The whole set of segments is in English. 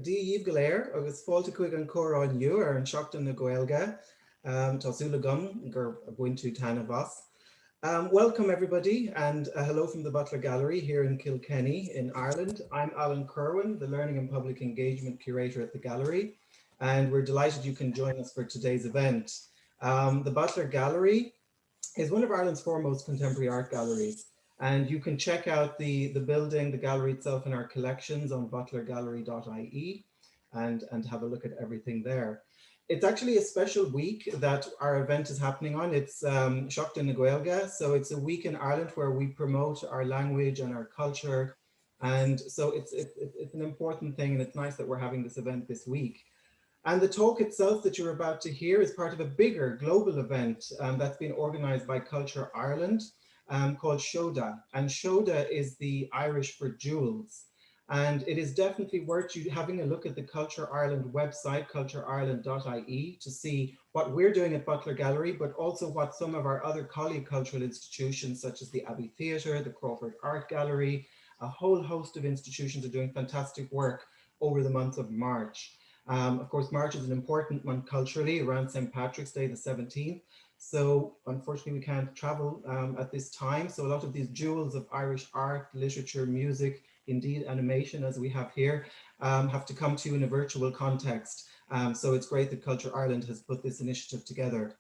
Díomh go léir agus fáilte chuig an córáinniu ar an seachtain na Gaeilge, Tásúla gom gur buintú tainna bas. Welcome everybody and hello from the Butler Gallery here in Kilkenny in Ireland. I'm Alan Kerwin, the Learning and Public Engagement Curator at the Gallery, and we're delighted you can join us for today's event. The Butler Gallery is one of Ireland's foremost contemporary art galleries, and you can check out the building, the gallery itself in our collections on butlergallery.ie and have a look at everything there. It's actually a special week that our event is happening on. It's Seachtain na Gaeilge, so it's a week in Ireland where we promote our language and our culture. And so it's an important thing, and it's nice that we're having this event this week. And the talk itself that you're about to hear is part of a bigger global event that's been organized by Culture Ireland called Shoda. And Shoda is the Irish for jewels. And it is definitely worth you having a look at the Culture Ireland website, cultureireland.ie, to see what we're doing at Butler Gallery, but also what some of our other colleague cultural institutions, such as the Abbey Theatre, the Crawford Art Gallery, a whole host of institutions are doing fantastic work over the month of March. Of course, March is an important month culturally around St. Patrick's Day, the 17th. So unfortunately, we can't travel at this time. So a lot of these jewels of Irish art, literature, music, indeed animation, as we have here, have to come to you in a virtual context. So it's great that Culture Ireland has put this initiative together.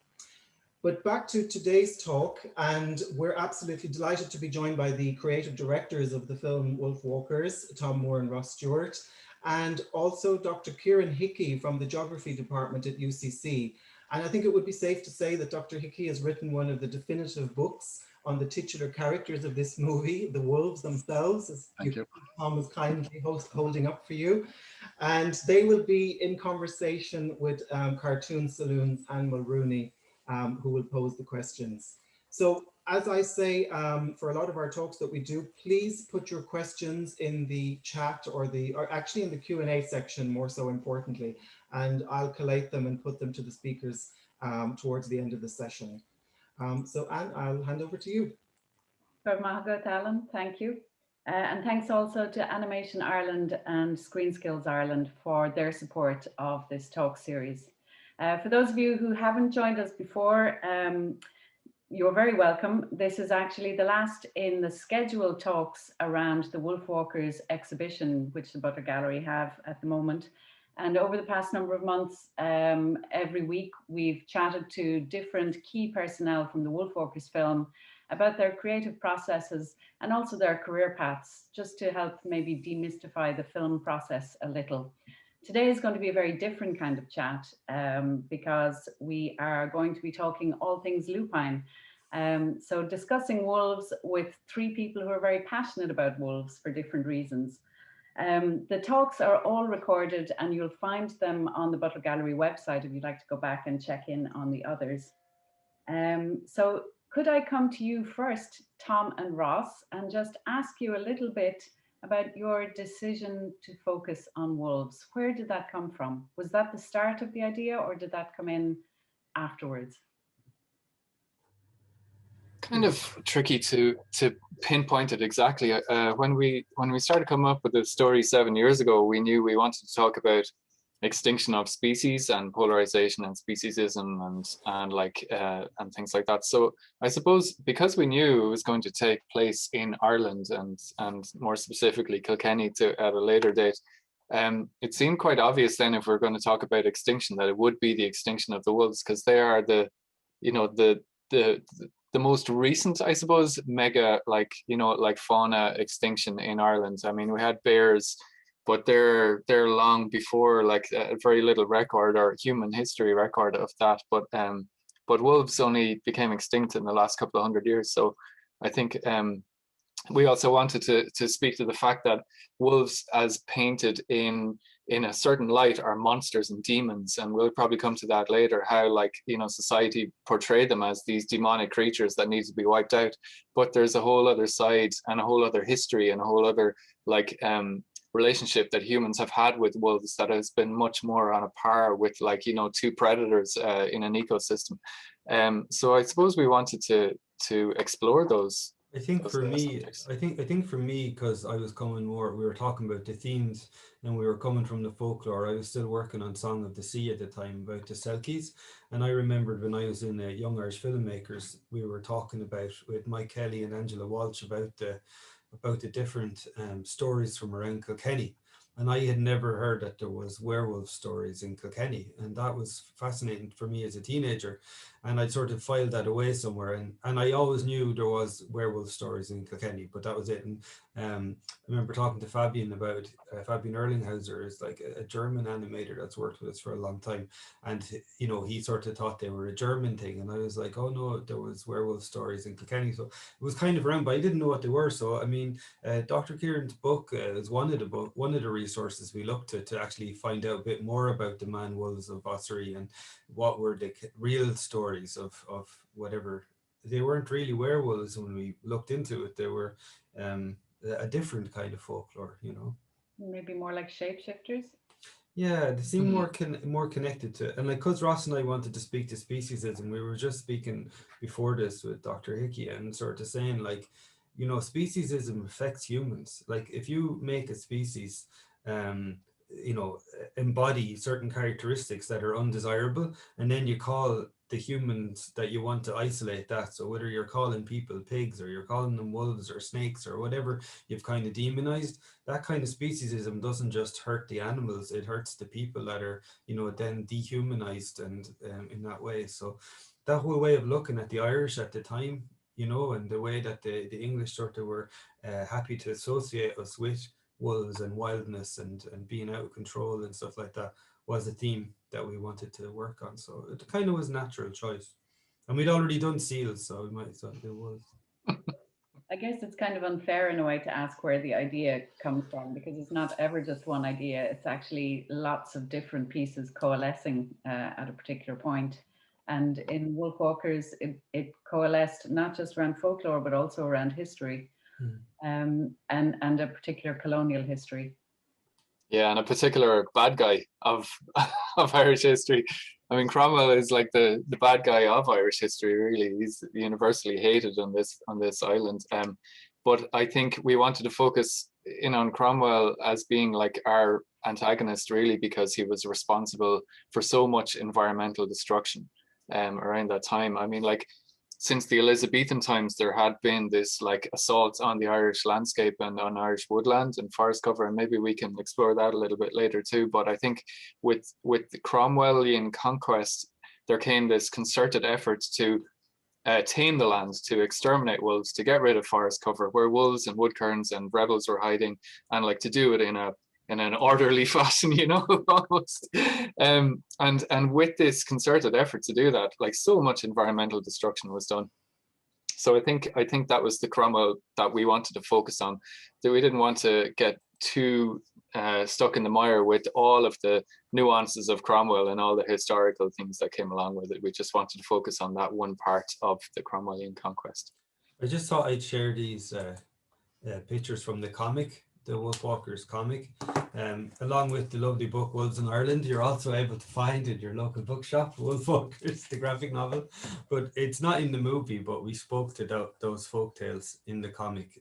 But back to today's talk, and we're absolutely delighted to be joined by the creative directors of the film WolfWalkers, Tomm and Ross Stewart, and also Dr. Kieran Hickey from the Geography Department at UCC. And I think it would be safe to say that Dr. Hickey has written one of the definitive books on the titular characters of this movie, the wolves themselves, as Tom is kindly holding up for you. And they will be in conversation with Cartoon Saloon's Anne Mulrooney, who will pose the questions. So as I say, for a lot of our talks that we do, please put your questions in the chat or actually in the Q&A section, more so importantly, and I'll collate them and put them to the speakers towards the end of the session. So Anne, I'll hand over to you. Alan, thank you. And thanks also to Animation Ireland and Screen Skills Ireland for their support of this talk series. For those of you who haven't joined us before, you're very welcome. This is actually the last in the scheduled talks around the Wolfwalkers exhibition, which the Butler Gallery have at the moment. And over the past number of months, every week, we've chatted to different key personnel from the Wolfwalkers film about their creative processes and also their career paths, just to help maybe demystify the film process a little. Today is going to be a very different kind of chat because we are going to be talking all things lupine. So discussing wolves with three people who are very passionate about wolves for different reasons. The talks are all recorded and you'll find them on the Butler Gallery website if you'd like to go back and check in on the others. So could I come to you first, Tomm and Ross, and just ask you a little bit about your decision to focus on wolves? Where did that come from? Was that the start of the idea or did that come in afterwards? Kind of tricky to pinpoint it exactly. When we started coming up with the story 7 years ago, we knew we wanted to talk about extinction of species and polarization and speciesism and things like that. So I suppose because we knew it was going to take place in Ireland and more specifically Kilkenny at a later date, it seemed quite obvious then if we're going to talk about extinction that it would be the extinction of the wolves, because they are the most recent, I suppose, mega fauna extinction in Ireland. I mean, we had bears, but they're long before a very little record or human history record of that. But wolves only became extinct in the last couple of 100 years. So I think we also wanted to speak to the fact that wolves, as painted in a certain light, are monsters and demons, and we'll probably come to that later, how society portrayed them as these demonic creatures that need to be wiped out. But there's a whole other side and a whole other history and a whole other relationship that humans have had with wolves that has been much more on a par with two predators in an ecosystem. So I suppose we wanted to explore those I think those for kind of me, subjects. I think for me, because I was coming more, we were talking about the themes and we were coming from the folklore. I was still working on Song of the Sea at the time about the Selkies. And I remembered when I was in Young Irish Filmmakers, we were talking about with Mike Kelly and Angela Walsh about the different stories from around Kilkenny. And I had never heard that there was werewolf stories in Kilkenny. And that was fascinating for me as a teenager. And I'd sort of filed that away somewhere. And I always knew there was werewolf stories in Kilkenny, but that was it. And I remember talking to Fabian about Fabian Erlinghauser is like a German animator that's worked with us for a long time. And, you know, he sort of thought they were a German thing. And I was like, oh no, there was werewolf stories in Kilkenny. So it was kind of around, but I didn't know what they were. So, I mean, Dr. Kieran's book is one of the resources we looked to actually find out a bit more about the man wolves of Ossory and what were the real stories of whatever. They weren't really werewolves when we looked into it. They were a different kind of folklore, you know. Maybe more like shapeshifters. Yeah, they seem more connected to it. And like, cause Ross and I wanted to speak to speciesism, we were just speaking before this with Dr. Hickey and sort of saying like, you know, speciesism affects humans. Like if you make a species, you know, embody certain characteristics that are undesirable, and then you call the humans that you want to isolate that. So whether you're calling people pigs or you're calling them wolves or snakes or whatever you've kind of demonized, that kind of speciesism doesn't just hurt the animals, it hurts the people that are, you know, then dehumanized and in that way. So that whole way of looking at the Irish at the time, you know, and the way that the English sort of were happy to associate us with wolves and wildness and being out of control and stuff like that was a theme that we wanted to work on. So it kind of was a natural choice. And we'd already done seals, so we might as well do wolves. I guess it's kind of unfair in a way to ask where the idea comes from, because it's not ever just one idea. It's actually lots of different pieces coalescing at a particular point. And in Wolfwalkers, it coalesced not just around folklore, but also around history and a particular colonial history. Yeah, and a particular bad guy of of Irish history. I mean, Cromwell is like the bad guy of Irish history. Really, he's universally hated on this island. But I think we wanted to focus in on Cromwell as being like our antagonist, really, because he was responsible for so much environmental destruction around that time. I mean, like, since the Elizabethan times, there had been this like assault on the Irish landscape and on Irish woodland and forest cover, and maybe we can explore that a little bit later too. But I think with the Cromwellian conquest, there came this concerted effort to tame the land, to exterminate wolves, to get rid of forest cover where wolves and woodkerns and rebels were hiding, and like to do it in an orderly fashion, you know, almost. And with this concerted effort to do that, like so much environmental destruction was done. So I think that was the Cromwell that we wanted to focus on, that we didn't want to get too stuck in the mire with all of the nuances of Cromwell and all the historical things that came along with it. We just wanted to focus on that one part of the Cromwellian conquest. I just thought I'd share these pictures from the comic, the Wolfwalkers comic, along with the lovely book Wolves in Ireland. You're also able to find in your local bookshop, Wolfwalkers, the graphic novel. But it's not in the movie, but we spoke to those folktales in the comic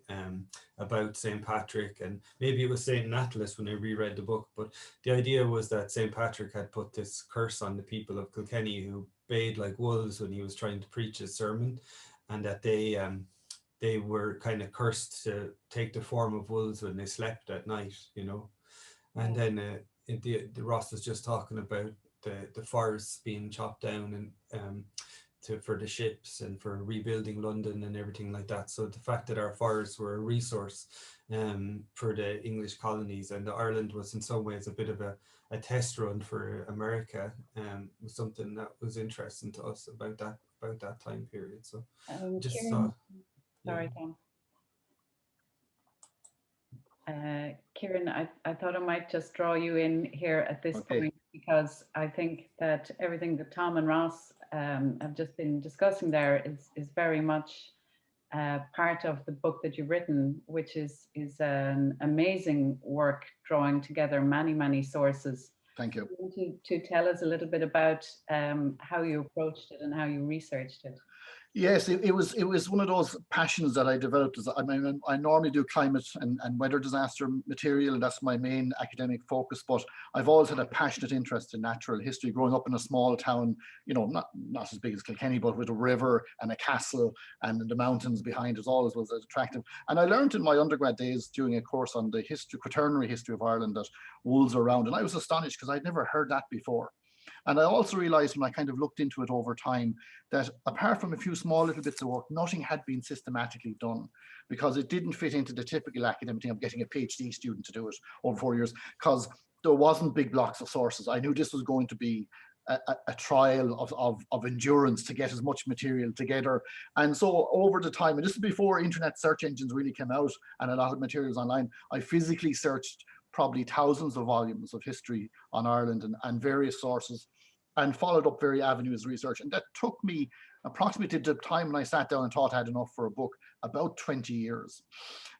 about St. Patrick, and maybe it was St. Nathalie when I reread the book. But the idea was that St. Patrick had put this curse on the people of Kilkenny who bayed like wolves when he was trying to preach his sermon, and that they were kind of cursed to take the form of wolves when they slept at night, you know. And then the Ross was just talking about the forests being chopped down and for the ships and for rebuilding London and everything like that. So the fact that our forests were a resource for the English colonies, and Ireland was in some ways a bit of a test run for America, was something that was interesting to us about that time period. So just Kieran, saw. Sorry, Tom. Kieran, I thought I might just draw you in here at this point, because I think that everything that Tom and Ross have just been discussing there is very much part of the book that you've written, which is an amazing work drawing together many sources. Thank you. To tell us a little bit about how you approached it and how you researched it. Yes, it was one of those passions that I developed. As I mean, I normally do climate and weather disaster material, and that's my main academic focus. But I've always had a passionate interest in natural history. Growing up in a small town, you know, not as big as Kilkenny, but with a river and a castle and the mountains behind it, always was attractive. And I learned in my undergrad days during a course on the quaternary history of Ireland that wolves are around, and I was astonished because I'd never heard that before. And I also realized when I kind of looked into it over time that apart from a few small little bits of work, nothing had been systematically done because it didn't fit into the typical academic thing of getting a PhD student to do it over 4 years, because there wasn't big blocks of sources. I knew this was going to be a trial of endurance to get as much material together. And so over the time, and this is before internet search engines really came out and a lot of materials online, I physically searched probably thousands of volumes of history on Ireland and various sources, and followed up various avenues of research. And that took me approximately the time when I sat down and thought I had enough for a book, about 20 years.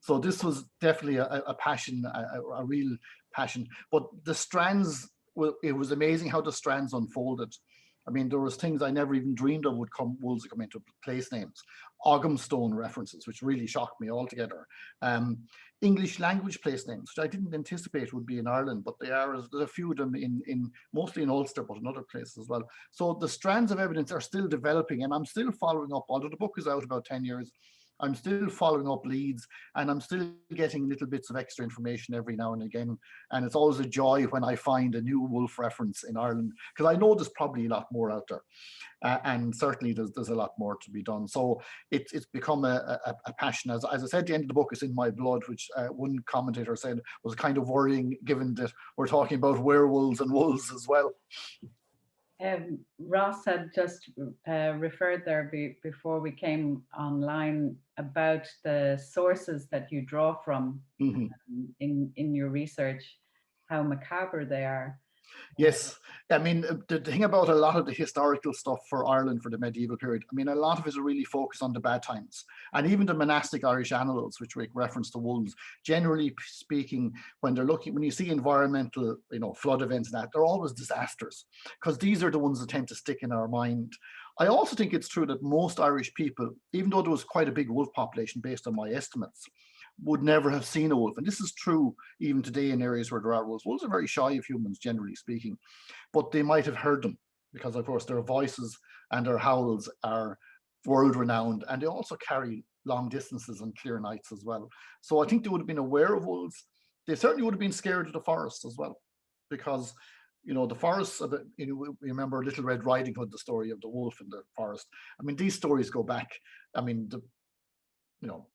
So this was definitely a passion, a real passion. But the strands, well, it was amazing how the strands unfolded. I mean, there was things I never even dreamed of wolves would come into place names. Oghamstone references, which really shocked me altogether. English language place names, which I didn't anticipate would be in Ireland, but they are. There's a few of them in mostly in Ulster, but in other places as well. So the strands of evidence are still developing, and I'm still following up. Although the book is out about 10 years, I'm still following up leads, and I'm still getting little bits of extra information every now and again. And it's always a joy when I find a new wolf reference in Ireland, because I know there's probably a lot more out there. And certainly there's a lot more to be done. So it's become a passion. As I said, the end of the book is in my blood, which one commentator said was kind of worrying, given that we're talking about werewolves and wolves as well. Ross had just referred there before we came online about the sources that you draw from in your research, how macabre they are. Yes, I mean, the thing about a lot of the historical stuff for Ireland for the medieval period, I mean, a lot of it is really focused on the bad times. And even the monastic Irish annals, which make reference to wolves, generally speaking, when you see environmental, flood events and that, they're always disasters, because these are the ones that tend to stick in our mind. I also think it's true that most Irish people, even though there was quite a big wolf population based on my estimates, would never have seen a wolf. And this is true even today in areas where there are wolves. Wolves are very shy of humans, generally speaking, but they might have heard them because, of course, their voices and their howls are world-renowned, and they also carry long distances and clear nights as well. So I think they would have been aware of wolves. They certainly would have been scared of the forest as well, because the forests, we remember Little Red Riding Hood, the story of the wolf in the forest. I mean, these stories go back,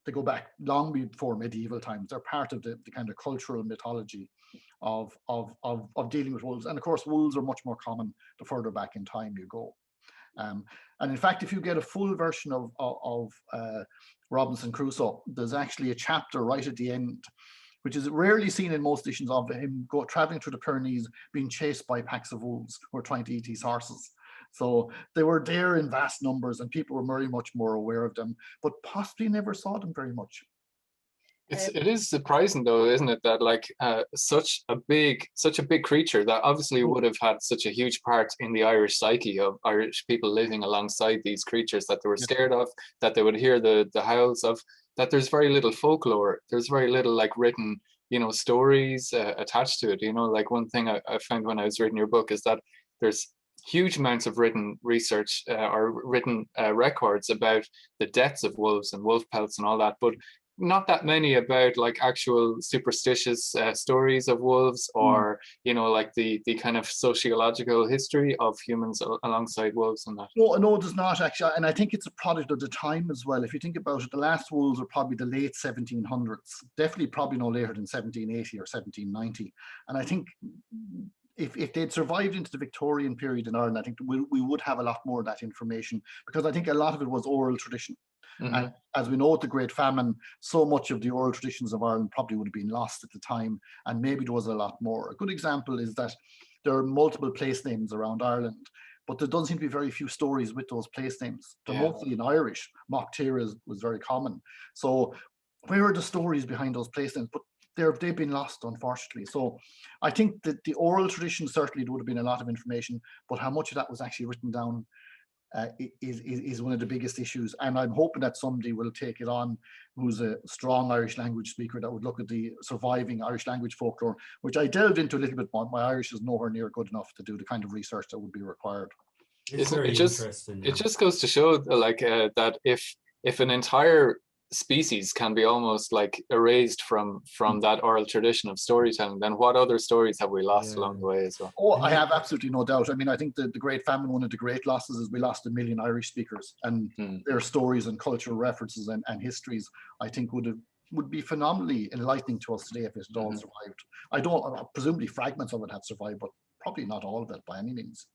they go back long before medieval times. They're part of the kind of cultural mythology of dealing with wolves. And of course, wolves are much more common the further back in time you go. And in fact, if you get a full version of Robinson Crusoe, there's actually a chapter right at the end, which is rarely seen in most editions, of him traveling through the Pyrenees, being chased by packs of wolves who are trying to eat his horses. So they were there in vast numbers, and people were very much more aware of them, but possibly never saw them very much. It is surprising, though, isn't it, that such a big creature that obviously would have had such a huge part in the Irish psyche of Irish people living alongside these creatures that they were scared of, that they would hear the howls of, that there's very little folklore, there's very little written stories attached to it. One thing I found when I was reading your book is that there's huge amounts of written research or written records about the deaths of wolves and wolf pelts and all that, but not that many about actual superstitious stories of wolves, or the kind of sociological history of humans alongside wolves and that. No, there's not actually, and I think it's a product of the time as well. If you think about it, the last wolves are probably the late 1700s, definitely probably no later than 1780 or 1790, and I think if they'd survived into the Victorian period in Ireland, I think we would have a lot more of that information, because I think a lot of it was oral tradition. And as we know, with the Great Famine, so much of the oral traditions of Ireland probably would have been lost at the time, and maybe there was a lot more. A good example is that there are multiple place names around Ireland, but there doesn't seem to be very few stories with those place names. They're mostly in Irish. Mock Tira was very common. So where are the stories behind those place names? But they've been lost, unfortunately. So I think that the oral tradition, certainly there would have been a lot of information, but how much of that was actually written down, is one of the biggest issues. And I'm hoping that somebody will take it on who's a strong Irish language speaker that would look at the surviving Irish language folklore, which I delved into a little bit more. My Irish is nowhere near good enough to do the kind of research that would be required. It's very interesting. It just goes to show that if an entire species can be almost like erased from that oral tradition of storytelling, then what other stories have we lost along the way as well? Oh, I have absolutely no doubt. I mean, I think the Great Famine, one of the great losses is we lost 1 million Irish speakers, and their stories and cultural references and histories, I think would be phenomenally enlightening to us today if it had all survived. Presumably fragments of it have survived, but probably not all of it by any means.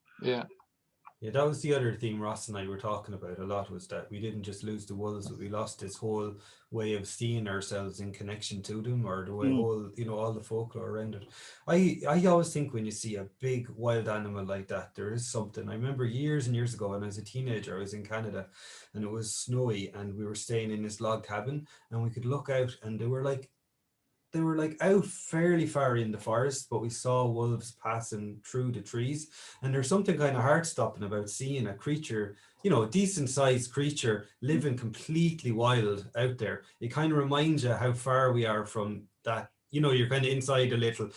Yeah, that was the other theme Ross and I were talking about a lot, was that we didn't just lose the wolves, but we lost this whole way of seeing ourselves in connection to them, or the way whole, all the folklore around it. I always think when you see a big wild animal like that, there is something. I remember years and years ago when I was a teenager, I was in Canada and it was snowy and we were staying in this log cabin and we could look out and they were like out fairly far in the forest, but we saw wolves passing through the trees, and there's something kind of heart-stopping about seeing a creature, a decent sized creature living completely wild out there. It kind of reminds you how far we are from that. You're kind of inside a little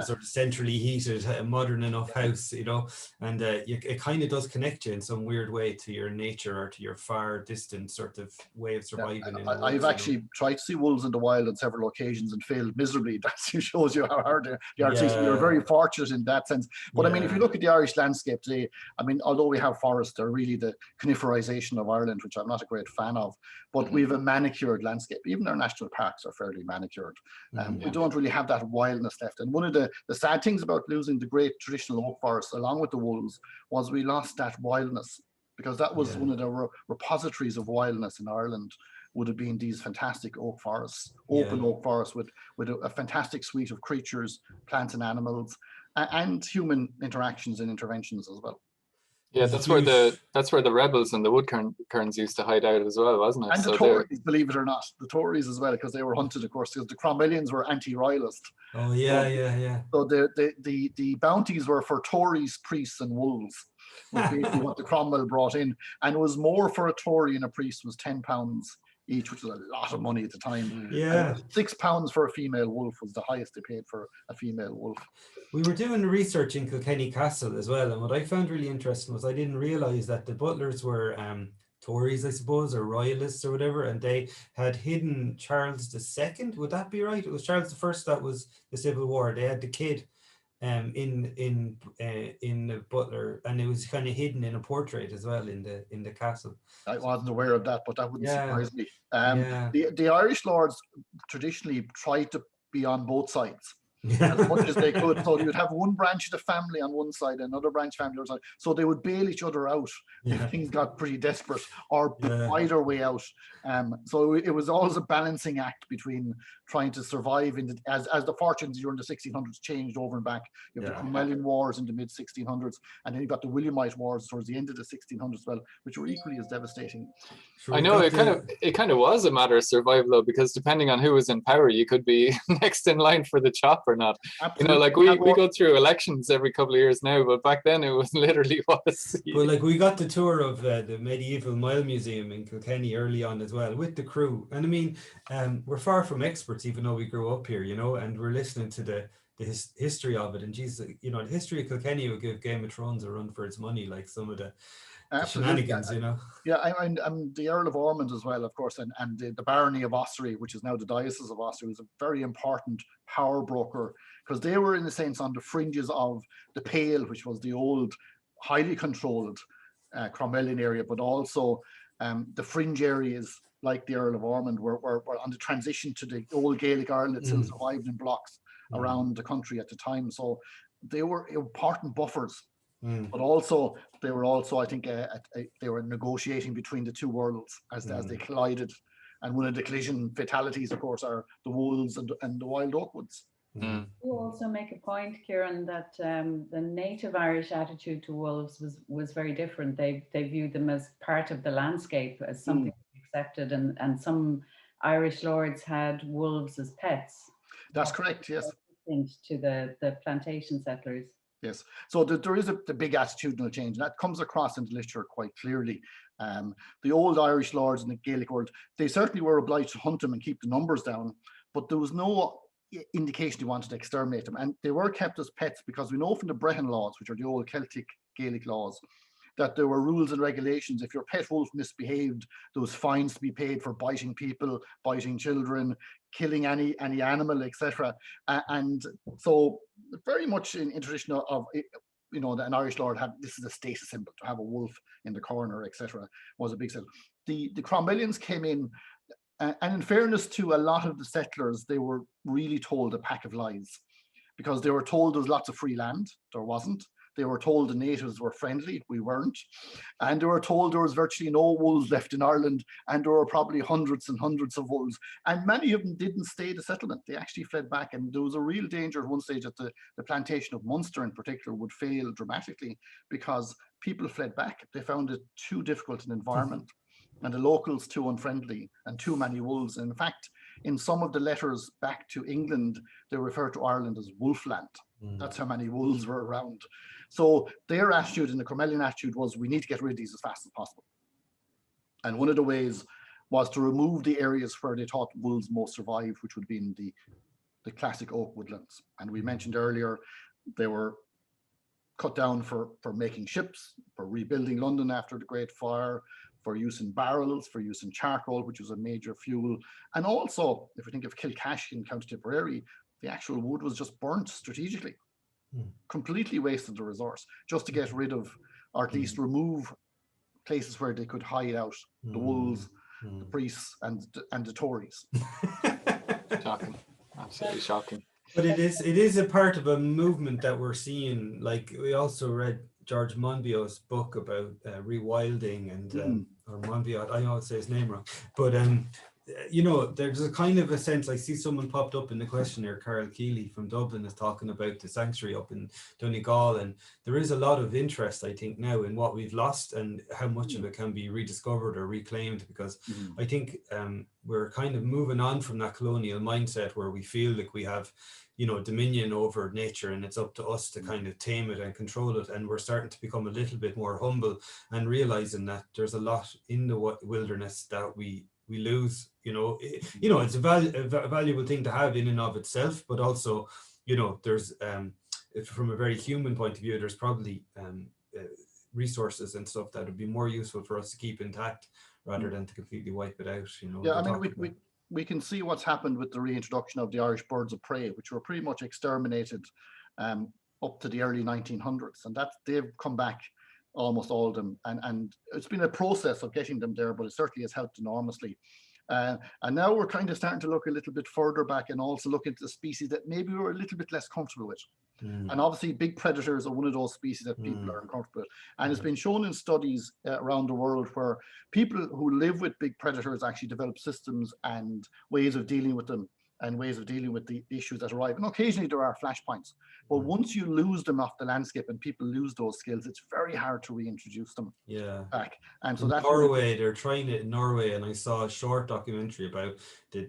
sort of centrally heated, modern enough house, and it kind of does connect you in some weird way to your nature or to your far distant sort of way of surviving. I've actually tried to see wolves in the wild on several occasions and failed miserably. That shows you how hard they are to see. So we're very fortunate in that sense. But I mean, if you look at the Irish landscape today, I mean, although we have forests, they're really the coniferization of Ireland, which I'm not a great fan of, but we have a manicured landscape. Even our national parks are fairly manicured. We don't really have that wildness left. And one of the sad things about losing the great traditional oak forests along with the wolves was we lost that wildness, because that was one of the repositories of wildness in Ireland, would have been these fantastic oak forests, open oak forests with a fantastic suite of creatures, plants and animals, and human interactions and interventions as well. Yeah, that's where the rebels and the woodkerns used to hide out as well, wasn't it? And the Tories, believe it or not, the Tories as well, because they were hunted, of course, because the Cromwellians were anti-royalist. Oh yeah. So the bounties were for Tories, priests, and wolves, was basically what the Cromwell brought in, and it was more for a Tory and a priest was £10 each, which was a lot of money at the time. Yeah, £6 for a female wolf was the highest they paid for a female wolf. We were doing research in Kilkenny Castle as well, and what I found really interesting was I didn't realise that the butlers were Tories, I suppose, or royalists or whatever, and they had hidden Charles II. Would that be right? It was Charles I that was the Civil War. They had the kid in the butler, and it was kind of hidden in a portrait as well in the castle. I wasn't aware of that, but that wouldn't surprise me. The Irish lords traditionally tried to be on both sides as much as they could. So you would have one branch of the family on one side, another branch family on the other side. So they would bail each other out if things got pretty desperate, or buy their way out. So it was always a balancing act between trying to survive as the fortunes during the 1600s changed over and back. You have the Cromwellian Wars in the mid 1600s, and then you got the Williamite Wars towards the end of the 1600s as well, which were equally as devastating. I know it kind of was a matter of survival though, because depending on who was in power, you could be next in line for the chop or not. Absolutely. Like we go through elections every couple of years now, but back then it was literally was. But like we got the tour of the medieval Mile Museum in Kilkenny early on as well with the crew, and I mean, we're far from experts, even though we grew up here, and we're listening to the history of it, and Jesus, the history of Kilkenny would give Game of Thrones a run for its money, like some of the shenanigans, Yeah, I'm the Earl of Ormond as well, of course, and the Barony of Ossory, which is now the Diocese of Ossory, was a very important power broker, because they were, in a sense, on the fringes of the Pale, which was the old, highly controlled Cromwellian area, but also the fringe areas like the Earl of Ormond were on the transition to the old Gaelic Ireland that still survived in blocks around the country at the time. So they were important buffers. But also, they were also, I think, they were negotiating between the two worlds as they collided. And one of the collision fatalities, of course, are the wolves and the wild oak woods. You also make a point, Kieran, that the native Irish attitude to wolves was very different. They viewed them as part of the landscape, as something accepted, and some Irish lords had wolves as pets. That's correct, yes. To the plantation settlers. Yes, so there is the big attitudinal change, and that comes across in the literature quite clearly. The old Irish lords in the Gaelic world, they certainly were obliged to hunt them and keep the numbers down, but there was no indication they wanted to exterminate them. And they were kept as pets because we know from the Brehon laws, which are the old Celtic Gaelic laws, that there were rules and regulations. If your pet wolf misbehaved, there was fines to be paid for biting people, biting children, killing any animal, etc. And so very much in tradition of an Irish lord had, this is a status symbol, to have a wolf in the corner, etc., was a big symbol. The Cromwellians came in, and in fairness to a lot of the settlers, they were really told a pack of lies, because they were told there was lots of free land. There wasn't. They were told the natives were friendly. We weren't. And they were told there was virtually no wolves left in Ireland, and there were probably hundreds and hundreds of wolves. And many of them didn't stay the settlement. They actually fled back. And there was a real danger at one stage that the plantation of Munster in particular would fail dramatically because people fled back. They found it too difficult an environment. And the locals too unfriendly, and too many wolves. And in fact, in some of the letters back to England, they refer to Ireland as Wolfland. That's how many wolves were around. So their attitude, and the Cromwellian attitude, was we need to get rid of these as fast as possible. And one of the ways was to remove the areas where they thought wolves most survived, which would be in the classic oak woodlands. And we mentioned earlier, they were cut down for making ships, for rebuilding London after the Great Fire, for use in barrels, for use in charcoal, which was a major fuel. And also, if we think of Kilcash in County Tipperary, the actual wood was just burnt strategically, completely wasted the resource, just to get rid of, or at least remove places where they could hide out the wolves, the priests, and the Tories. Shocking, absolutely shocking. But it is a part of a movement that we're seeing. Like, we also read George Monbiot's book about rewilding, and or Monbiot, I always say his name wrong, but there's a kind of a sense. I see someone popped up in the questionnaire, Carol Keeley from Dublin, is talking about the sanctuary up in Donegal, and there is a lot of interest, I think, now in what we've lost and how much of it can be rediscovered or reclaimed, because I think we're kind of moving on from that colonial mindset where we feel like we have dominion over nature, and it's up to us to kind of tame it and control it. And we're starting to become a little bit more humble and realizing that there's a lot in the wilderness that we lose. It's a valuable thing to have in and of itself, but also, there's from a very human point of view, there's probably resources and stuff that would be more useful for us to keep intact rather than to completely wipe it out. Yeah, I mean, we can see what's happened with the reintroduction of the Irish birds of prey, which were pretty much exterminated up to the early 1900s, and that they've come back, almost all of them, and it's been a process of getting them there, but it certainly has helped enormously. And now we're kind of starting to look a little bit further back and also look into the species that maybe we're a little bit less comfortable with. And obviously big predators are one of those species that people are uncomfortable with. And it's been shown in studies around the world where people who live with big predators actually develop systems and ways of dealing with them, and ways of dealing with the issues that arrive. And occasionally there are flashpoints, but once you lose them off the landscape and people lose those skills, it's very hard to reintroduce them back. And so that's Norway, they're trying it in Norway, and I saw a short documentary about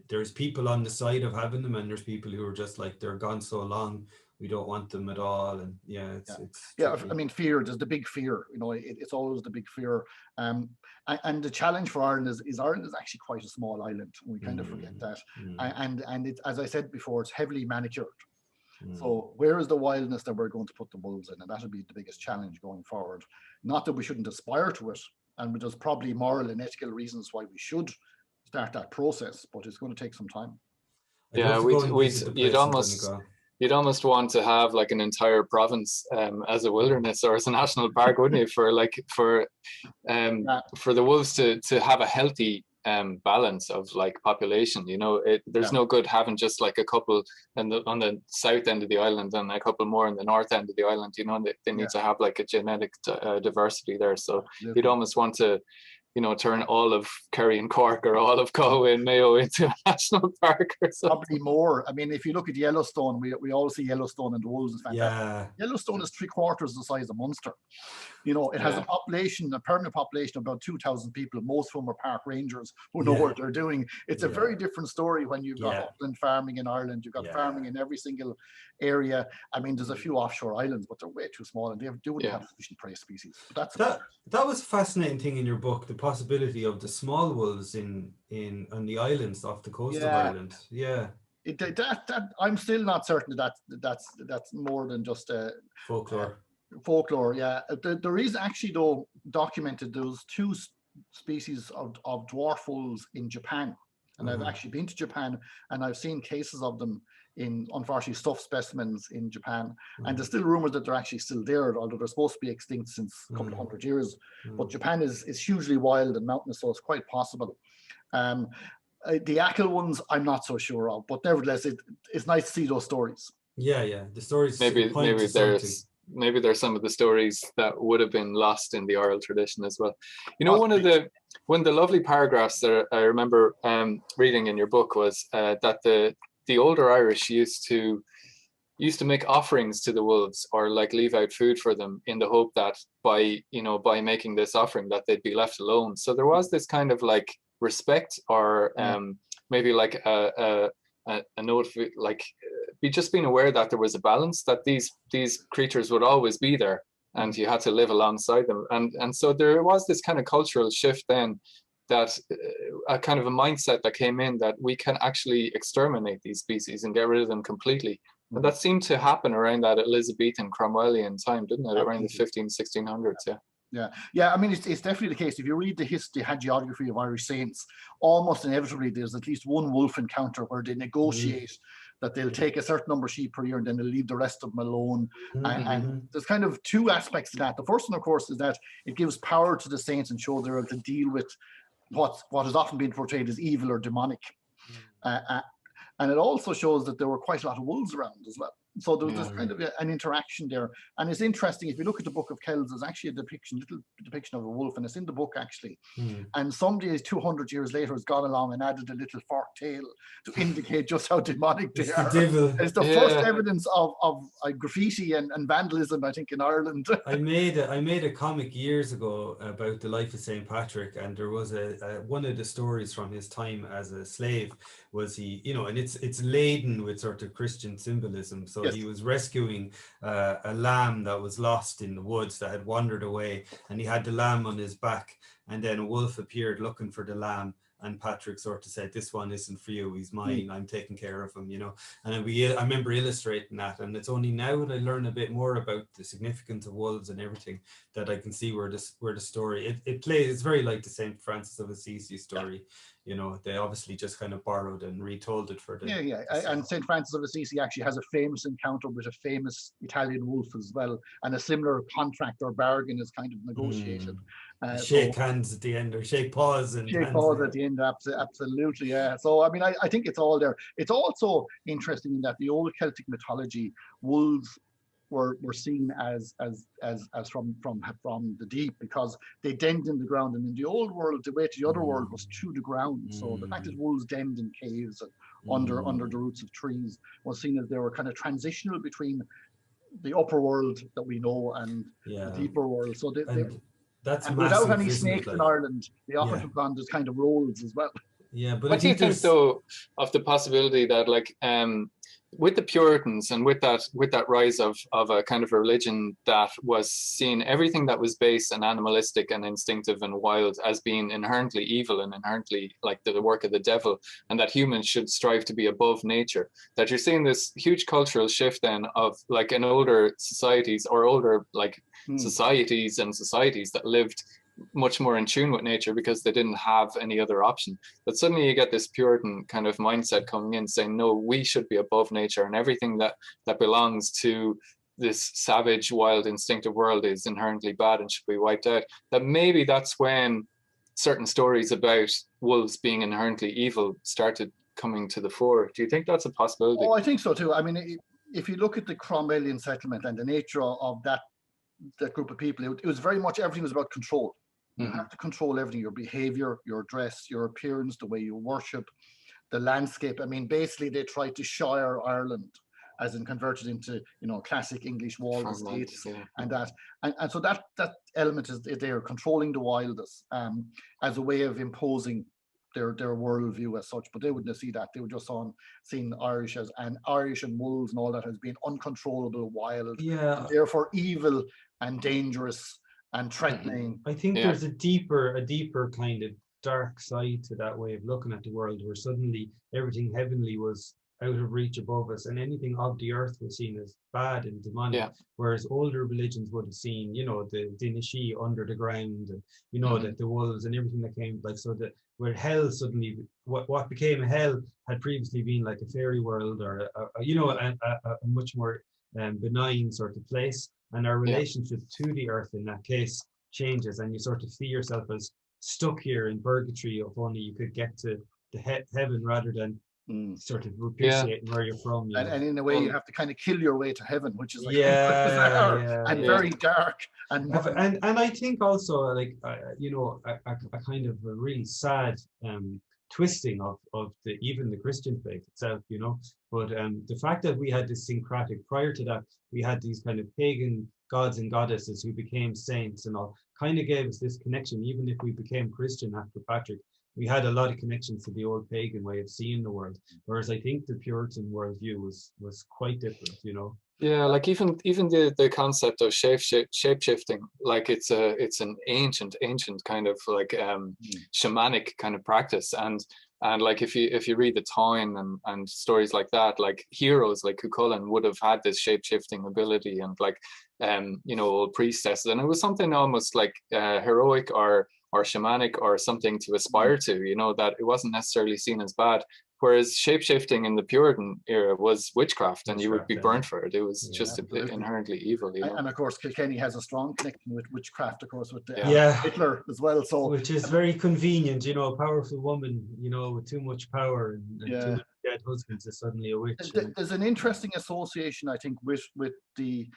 there's people on the side of having them, and there's people who are just like, they're gone so long, we don't want them at all. And it's I mean, fear, there's the big fear, it's always the big fear. And the challenge for Ireland is Ireland is actually quite a small island. We kind of forget that. And it, as I said before, it's heavily manicured. So where is the wildness that we're going to put the wolves in? And that'll be the biggest challenge going forward. Not that we shouldn't aspire to it, and there's probably moral and ethical reasons why we should start that process, but it's going to take some time. Yeah, you'd almost want to have like an entire province as a wilderness or as a national park, wouldn't you? For the wolves to have a healthy balance of like population. There's no good having just like a couple on the south end of the island and a couple more on the north end of the island. They need to have like a genetic diversity there. So you'd almost want to you know, turn all of Kerry and Cork or all of Galway and Mayo into a national park or something. Probably more. I mean, if you look at Yellowstone, we all see Yellowstone and the wolves is fantastic. Yeah. Yellowstone is 3/4 the size of Munster. You know, it has a population, a permanent population of about 2,000 people, most of whom are park rangers who know what they're doing. It's a very different story when you've got upland farming in Ireland, you've got farming in every single area. I mean, there's a few offshore islands, but they're way too small and they wouldn't have sufficient prey species. But that was a fascinating thing in your book, the possibility of the small wolves on the islands off the coast of Ireland. Yeah. I'm still not certain that's more than just folklore. Folklore, yeah. There is actually, though, documented those 2 species of dwarf wolves in Japan. And I've actually been to Japan and I've seen cases of them in, unfortunately, stuffed specimens in Japan. And there's still rumors that they're actually still there, although they're supposed to be extinct since a couple of 100 years. But Japan is hugely wild and mountainous, so it's quite possible. The Achill ones, I'm not so sure of, but nevertheless, it's nice to see those stories. Yeah. The stories. Maybe there's some of the stories that would have been lost in the oral tradition as well. You know, one of the lovely paragraphs that I remember reading in your book was that the older Irish used to make offerings to the wolves, or like leave out food for them, in the hope that by making this offering that they'd be left alone. So there was this kind of like respect, or maybe like a note, like just being aware that there was a balance, that these creatures would always be there and you had to live alongside them. And so there was this kind of cultural shift then, that a kind of a mindset that came in that we can actually exterminate these species and get rid of them completely. And that seemed to happen around that Elizabethan Cromwellian time, didn't it? Around the 1600s, Yeah. I mean, it's definitely the case. If you read the history, hagiography of Irish saints, almost inevitably there's at least one wolf encounter where they negotiate that they'll take a certain number of sheep per year and then they'll leave the rest of them alone. And there's kind of 2 aspects to that. The first one, of course, is that it gives power to the saints and shows they're able to deal with what has often been portrayed as evil or demonic. And it also shows that there were quite a lot of wolves around as well. So there was this kind of an interaction there. And it's interesting, if you look at the Book of Kells, there's actually a little depiction of a wolf, and it's in the book actually. And somebody 200 years later has gone along and added a little forked tail to indicate just how demonic they are. It's the first evidence of graffiti and vandalism, I think, in Ireland. I made a comic years ago about the life of St. Patrick, and there was one of the stories from his time as a slave was he, and it's laden with sort of Christian symbolism. So he was rescuing a lamb that was lost in the woods, that had wandered away, and he had the lamb on his back, and then a wolf appeared looking for the lamb, and Patrick sort of said, "This one isn't for you, he's mine, I'm taking care of him," and I remember illustrating that, and it's only now that I learn a bit more about the significance of wolves and everything that I can see where the story it plays. It's very like the St. Francis of Assisi story. They obviously just kind of borrowed and retold it for the and St. Francis of Assisi actually has a famous encounter with a famous Italian wolf as well, and a similar contract or bargain is kind of negotiated. Shake hands at the end, or shake paws at the end, absolutely, yeah. So I mean, I think it's all there. It's also interesting in that the old Celtic mythology, wolves were seen as from the deep, because they denned in the ground, and in the old world the way to the other world was through the ground. So the fact that wolves denned in caves and under the roots of trees was seen as they were kind of transitional between the upper world that we know and the deeper world. So and without any snakes in Ireland, they often took on this kind of roles as well. Yeah, but what do you think though of the possibility that, like, with the Puritans and with that rise of a kind of a religion that was seeing everything that was base and animalistic and instinctive and wild as being inherently evil and inherently like the work of the devil, and that humans should strive to be above nature, that you're seeing this huge cultural shift then of like in older societies, or older like societies that lived much more in tune with nature because they didn't have any other option. But suddenly you get this Puritan kind of mindset coming in saying, no, we should be above nature, and everything that belongs to this savage, wild, instinctive world is inherently bad and should be wiped out. That maybe that's when certain stories about wolves being inherently evil started coming to the fore. Do you think that's a possibility? Oh, I think so too. I mean, if you look at the Cromwellian settlement and the nature of that group of people, it was very much, everything was about control. You have to control everything, your behavior, your dress, your appearance, the way you worship, the landscape. I mean, basically they tried to shire Ireland, as in converted into, you know, classic English walled estates and that. And so that element is there, controlling the wildest as a way of imposing their worldview as such. But they wouldn't see that. They were just seeing Irish and wolves and all that as being uncontrollable, wild, and therefore evil and dangerous and threatening. I think there's a deeper kind of dark side to that way of looking at the world, where suddenly everything heavenly was out of reach above us, and anything of the earth was seen as bad and demonic. Whereas older religions would have seen, you know, the Dinishi under the ground, and you know that the wolves and everything that came, like, so that where hell suddenly, what became hell had previously been like a fairy world, or a much more benign sort of place. And our relationship to the earth in that case changes, and you sort of see yourself as stuck here in purgatory, if only you could get to the heaven rather than sort of appreciating where you're from. You know? And in a way, you have to kind of kill your way to heaven, which is like bizarre and very dark. And I think also, like, a kind of a really sad twisting of even the Christian faith itself, you know. But the fact that we had this syncretic, prior to that, we had these kind of pagan gods and goddesses who became saints and all, kind of gave us this connection. Even if we became Christian after Patrick, we had a lot of connections to the old pagan way of seeing the world. Whereas I think the Puritan worldview was quite different, you know. Yeah, like even the concept of shape-shifting, like it's an ancient kind of like shamanic kind of practice, and like if you read the Tomm and stories like that, like heroes like Cuchulainn would have had this shape-shifting ability, and like old priestesses, and it was something almost like heroic or shamanic or something to aspire to, you know, that it wasn't necessarily seen as bad. Whereas shape-shifting in the Puritan era was witchcraft, and you would be burnt for it. It was just inherently evil. You know? And of course, Kilkenny has a strong connection with witchcraft, of course, with Hitler as well. So, which is very convenient, you know, a powerful woman, you know, with too much power and too many dead husbands is suddenly a witch. There's an interesting association, I think, with the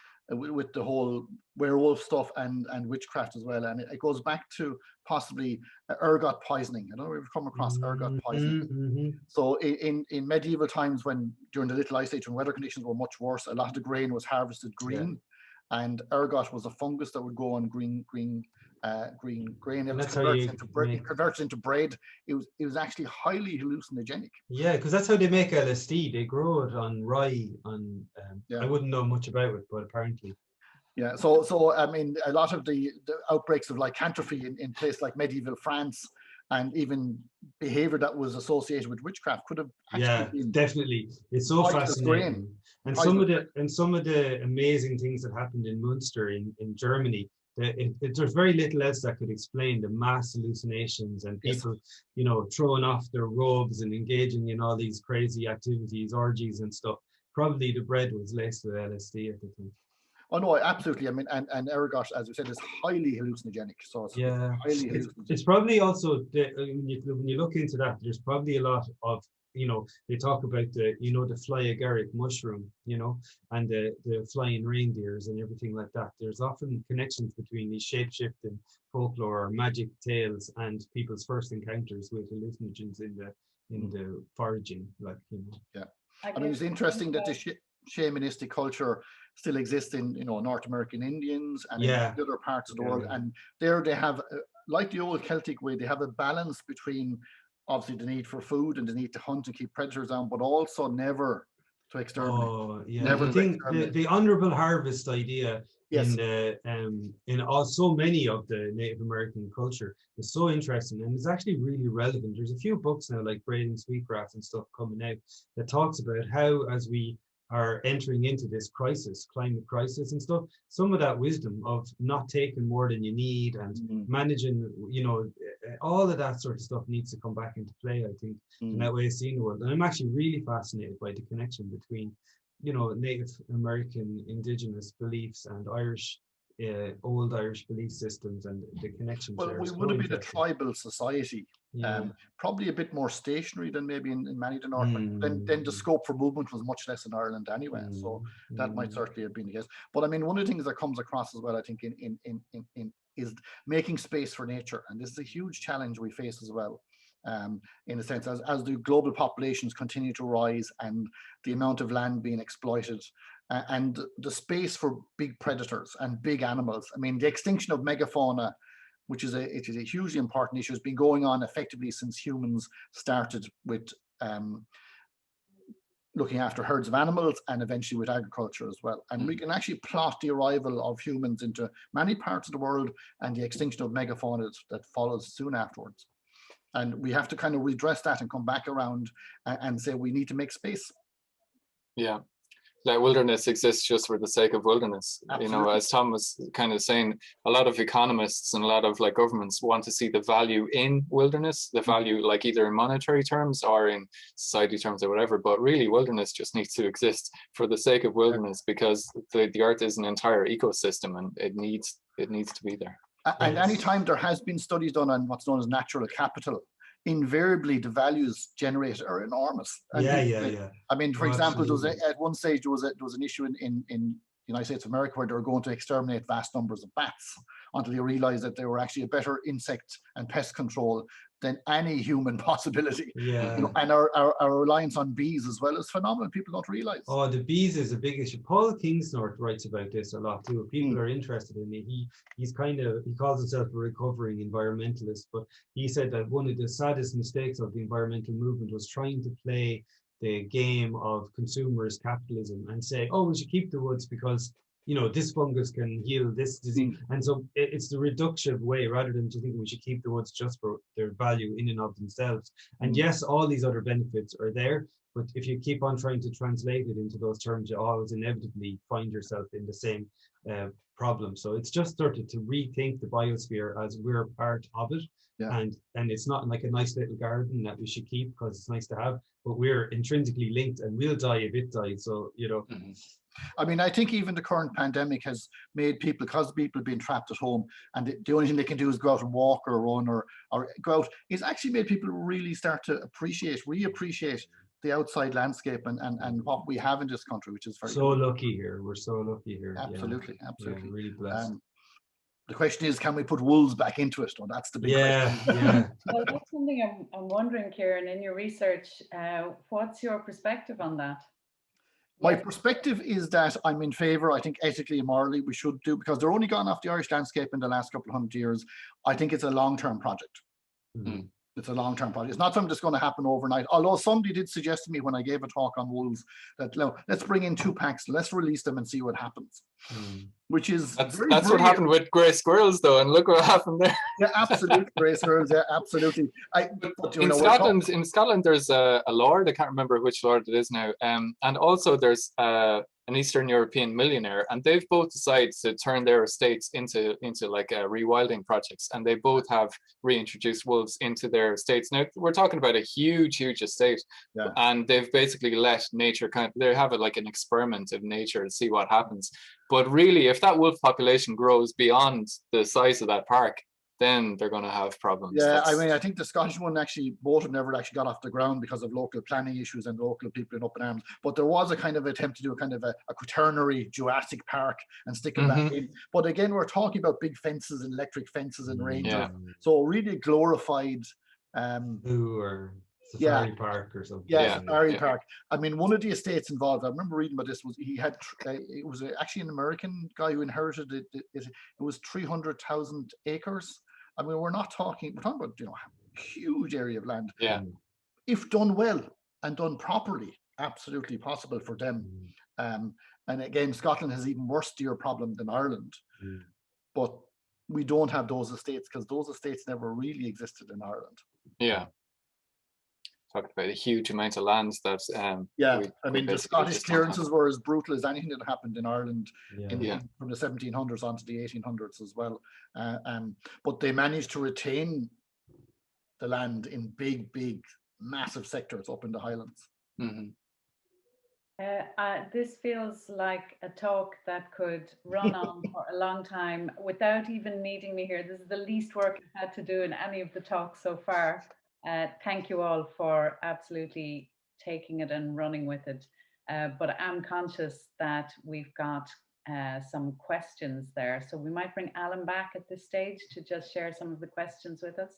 whole werewolf stuff and witchcraft as well, and it goes back to possibly ergot poisoning. I don't know if you've come across ergot poisoning. So in medieval times, when during the Little Ice Age, when weather conditions were much worse, a lot of the grain was harvested green, and ergot was a fungus that would go on green grain. And it converts into bread. It was actually highly hallucinogenic. Yeah, because that's how they make LSD. They grow it on rye. I wouldn't know much about it, but apparently. Yeah, so I mean, a lot of the outbreaks of lycanthropy in places like medieval France, and even behavior that was associated with witchcraft could have actually been definitely. It's so fascinating. And some of the amazing things that happened in Munster in Germany, there's very little else that could explain the mass hallucinations and people, you know, throwing off their robes and engaging in all these crazy activities, orgies and stuff. Probably the bread was laced with LSD at the time. Oh no, absolutely. I mean, and ergot, as we said, is highly hallucinogenic. So it's probably also when you look into that, there's probably a lot of, you know, they talk about the fly agaric mushroom, you know, and the flying reindeers and everything like that. There's often connections between these shape-shifting folklore or magic tales and people's first encounters with hallucinogens in the foraging, like, you know. Yeah, I mean, it's interesting that the shamanistic culture still exists in, you know, North American Indians and in other parts of the world, and there they have, like the old Celtic way, they have a balance between obviously the need for food and the need to hunt and keep predators down, but also never to exterminate. Oh yeah, I think the honorable harvest idea in so many of the Native American culture is so interesting, and it's actually really relevant. There's a few books now, like Braiding Sweetgrass and stuff, coming out that talks about how, as we are entering into this climate crisis and stuff, some of that wisdom of not taking more than you need and managing, you know, all of that sort of stuff needs to come back into play, I think, in that way of seeing the world. And I'm actually really fascinated by the connection between, you know, Native American indigenous beliefs and Irish, old Irish belief systems and the connections. Well, we would have been a tribal society, probably a bit more stationary than maybe in many of the North. Then the scope for movement was much less in Ireland anyway, so that might certainly have been the case. But I mean, one of the things that comes across as well, I think, is making space for nature. And this is a huge challenge we face as well. In a sense, as the global populations continue to rise and the amount of land being exploited, and the space for big predators and big animals. I mean, the extinction of megafauna, which is a hugely important issue, has been going on effectively since humans started with looking after herds of animals and eventually with agriculture as well. And we can actually plot the arrival of humans into many parts of the world and the extinction of megafauna that follows soon afterwards. And we have to kind of redress that and come back around and say we need to make space. Yeah. Like wilderness exists just for the sake of wilderness. Absolutely. You know, as Tom was kind of saying, a lot of economists and a lot of like governments want to see the value in wilderness, the value like either in monetary terms or in society terms or whatever. But really, wilderness just needs to exist for the sake of wilderness, because the earth is an entire ecosystem and it needs to be there. And anytime there has been studies done on what's known as natural capital, invariably the values generated are enormous. And I mean, for example, there was at one stage there was an issue in the United States of America where they were going to exterminate vast numbers of bats until they realized that they were actually a better insect and pest control than any human possibility. Yeah. You know, and our reliance on bees as well is phenomenal. People don't realize. Oh, the bees is a big issue. Paul Kingsnorth writes about this a lot too. People are interested in it. He calls himself a recovering environmentalist, but he said that one of the saddest mistakes of the environmental movement was trying to play the game of consumerist capitalism and say, oh, we should keep the woods because, you know, this fungus can heal this disease. And so it's the reductive way rather than just thinking we should keep the woods just for their value in and of themselves. And yes, all these other benefits are there, but if you keep on trying to translate it into those terms, you always inevitably find yourself in the same problem. So it's just started to rethink the biosphere as we're part of it. Yeah. And it's not like a nice little garden that we should keep because it's nice to have, but we're intrinsically linked and we'll die if it dies. So, you know. I mean, I think even the current pandemic has made people, because people have been trapped at home and the only thing they can do is go out and walk or run or go out, it's actually made people really start to reappreciate the outside landscape and what we have in this country, which is very good. Lucky here. We're so lucky here. Absolutely, absolutely. Yeah, really blessed. The question is, can we put wolves back into it? Well, that's the big question. Yeah. Well, that's something I'm wondering, Kieran, in your research, what's your perspective on that? My perspective is that I'm in favour. I think ethically and morally we should do, because they're only gone off the Irish landscape in the last couple of 100 years. I think it's a long-term project. It's a long-term project. It's not something that's going to happen overnight. Although somebody did suggest to me when I gave a talk on wolves that, let's bring in 2 packs, let's release them and see what happens. Which is that's what happened with grey squirrels, though, and look what happened there. Yeah, absolutely, grey squirrels. Yeah, absolutely. In Scotland, there's a lord. I can't remember which lord it is now. And also there's an Eastern European millionaire, and they've both decided to turn their estates into like rewilding projects, and they both have reintroduced wolves into their estates. Now we're talking about a huge estate, and they've basically let nature they have it like an experiment of nature to see what happens. But really, if that wolf population grows beyond the size of that park, then they're going to have problems. Yeah, I mean, I think the Scottish one actually, both of them never actually got off the ground because of local planning issues and local people in up in arms. But there was a kind of attempt to do a kind of a quaternary Jurassic Park and sticking that in. But again, we're talking about big fences and electric fences and ranges. Yeah. So really glorified or safari park or something. Yeah, safari park. I mean, one of the estates involved, I remember reading about this, was he had, it was actually an American guy who inherited it. It was 300,000 acres. I mean, we're talking about, you know, a huge area of land. Yeah. If done well and done properly, absolutely possible for them. And again, Scotland has even worse deer problem than Ireland. But we don't have those estates because those estates never really existed in Ireland. Yeah. Talking about a huge amount of land that I mean, the Scottish clearances were as brutal as anything that happened in Ireland from the 1700s onto the 1800s as well. But they managed to retain the land in big, massive sectors up in the Highlands. This feels like a talk that could run on for a long time without even needing me here. This is the least work I've had to do in any of the talks so far. Thank you all for absolutely taking it and running with it. But I'm conscious that we've got some questions there. So we might bring Alan back at this stage to just share some of the questions with us.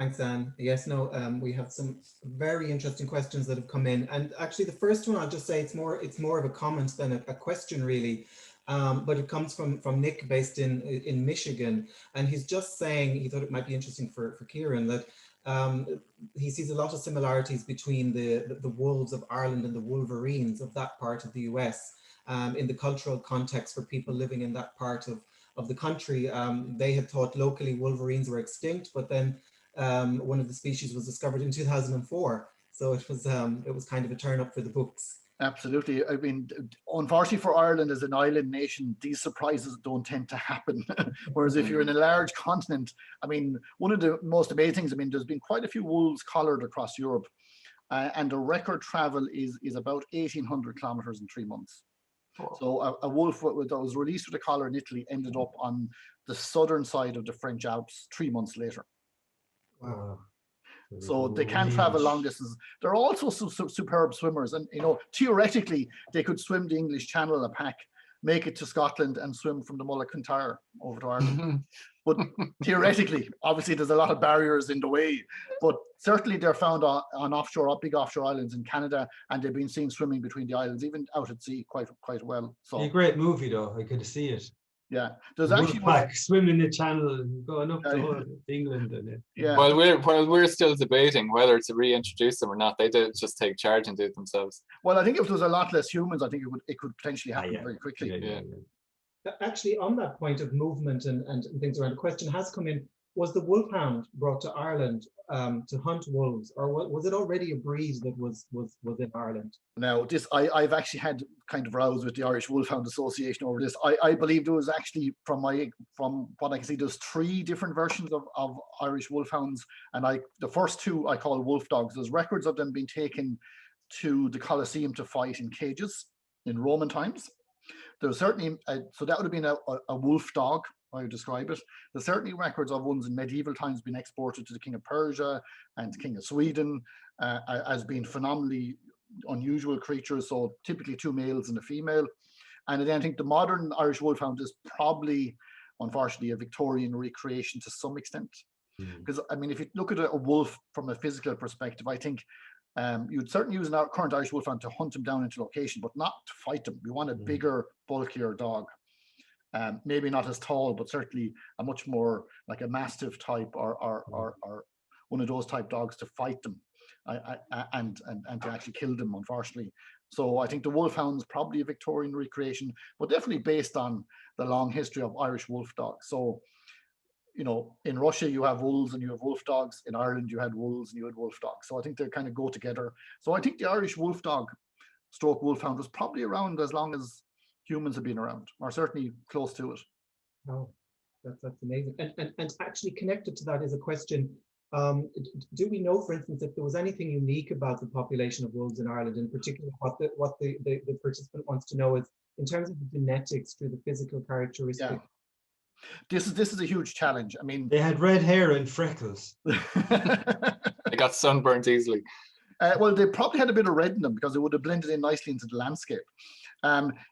Thanks, Anne. Yes, no, we have some very interesting questions that have come in, and actually the first one, I'll just say it's more of a comment than a question, really, but it comes from Nick, based in Michigan, and he's just saying he thought it might be interesting for Kieran, that he sees a lot of similarities between the wolves of Ireland and the wolverines of that part of the US, in the cultural context for people living in that part of the country. They had thought locally wolverines were extinct, but then one of the species was discovered in 2004. So it was kind of a turn up for the books. Absolutely. I mean, unfortunately for Ireland as an island nation, these surprises don't tend to happen. Whereas if you're in a large continent, I mean, one of the most amazing things, I mean, there's been quite a few wolves collared across Europe, and the record travel is about 1,800 kilometers in 3 months. Oh. So a wolf that was released with a collar in Italy ended up on the southern side of the French Alps 3 months later. Wow. So they can travel long distances. They're also superb swimmers, and theoretically they could swim the English Channel a pack, make it to Scotland, and swim from the Mull of Kintyre over to Ireland. But theoretically, obviously, there's a lot of barriers in the way. But certainly, they're found on big offshore islands in Canada, and they've been seen swimming between the islands, even out at sea, quite well. So a great movie, though. I could see it. Yeah, there's actually swimming the channel and going up to England and it. Yeah. Well, we're still debating whether to reintroduce them or not. They did just take charge and do it themselves. Well, I think if there was a lot less humans, I think it could potentially happen very quickly. Yeah. Actually, on that point of movement and things around, the question has come in: was the wolfhound brought to Ireland to hunt wolves, or was it already a breed that was in Ireland? Now, I've actually had kind of rows with the Irish Wolfhound Association over this. I believe there was actually, from what I can see, there's 3 different versions of Irish wolfhounds, and the first 2 I call wolf dogs. There's records of them being taken to the Colosseum to fight in cages in Roman times. There's certainly so that would have been a wolf dog, I would describe it. There's certainly records of ones in medieval times being exported to the King of Persia and the King of Sweden as being phenomenally unusual creatures. So typically 2 males and a female. And then I think the modern Irish Wolfhound is probably, unfortunately, a Victorian recreation to some extent. Because I mean, if you look at a wolf from a physical perspective, I think you'd certainly use an current Irish Wolfhound to hunt them down into location, but not to fight them. You want a bigger, bulkier dog. Maybe not as tall, but certainly a much more like a Mastiff type or one of those type dogs to fight them and to actually kill them, unfortunately. So I think the Wolfhound's probably a Victorian recreation, but definitely based on the long history of Irish wolf dogs. So, in Russia you have wolves and you have wolf dogs. In Ireland you had wolves and you had wolf dogs. So I think they kind of go together. So I think the Irish wolf dog / wolfhound was probably around as long as humans have been around, or certainly close to it. Oh, that's amazing. And actually connected to that is a question: do we know, for instance, if there was anything unique about the population of wolves in Ireland, in particular? What the participant wants to know is in terms of the genetics through the physical characteristics. Yeah. This is a huge challenge. I mean, they had red hair and freckles. They got sunburnt easily. Well, they probably had a bit of red in them because it would have blended in nicely into the landscape.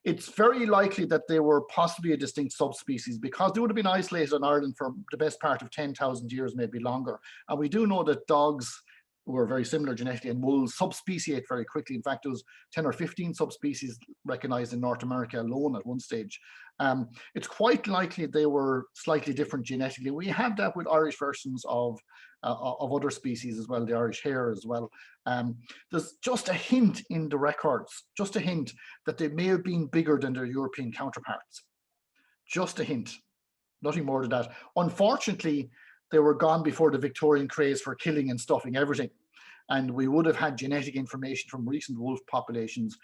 It's very likely that they were possibly a distinct subspecies because they would have been isolated in Ireland for the best part of 10,000 years, maybe longer. And we do know that dogs were very similar genetically, and wolves subspeciate very quickly. In fact, there was 10 or 15 subspecies recognized in North America alone at one stage. It's quite likely they were slightly different genetically. We have that with Irish versions of other species as well, the Irish hare as well. There's just a hint in the records, just a hint that they may have been bigger than their European counterparts. Just a hint, nothing more than that. Unfortunately, they were gone before the Victorian craze for killing and stuffing everything. And we would have had genetic information from recent wolf populations,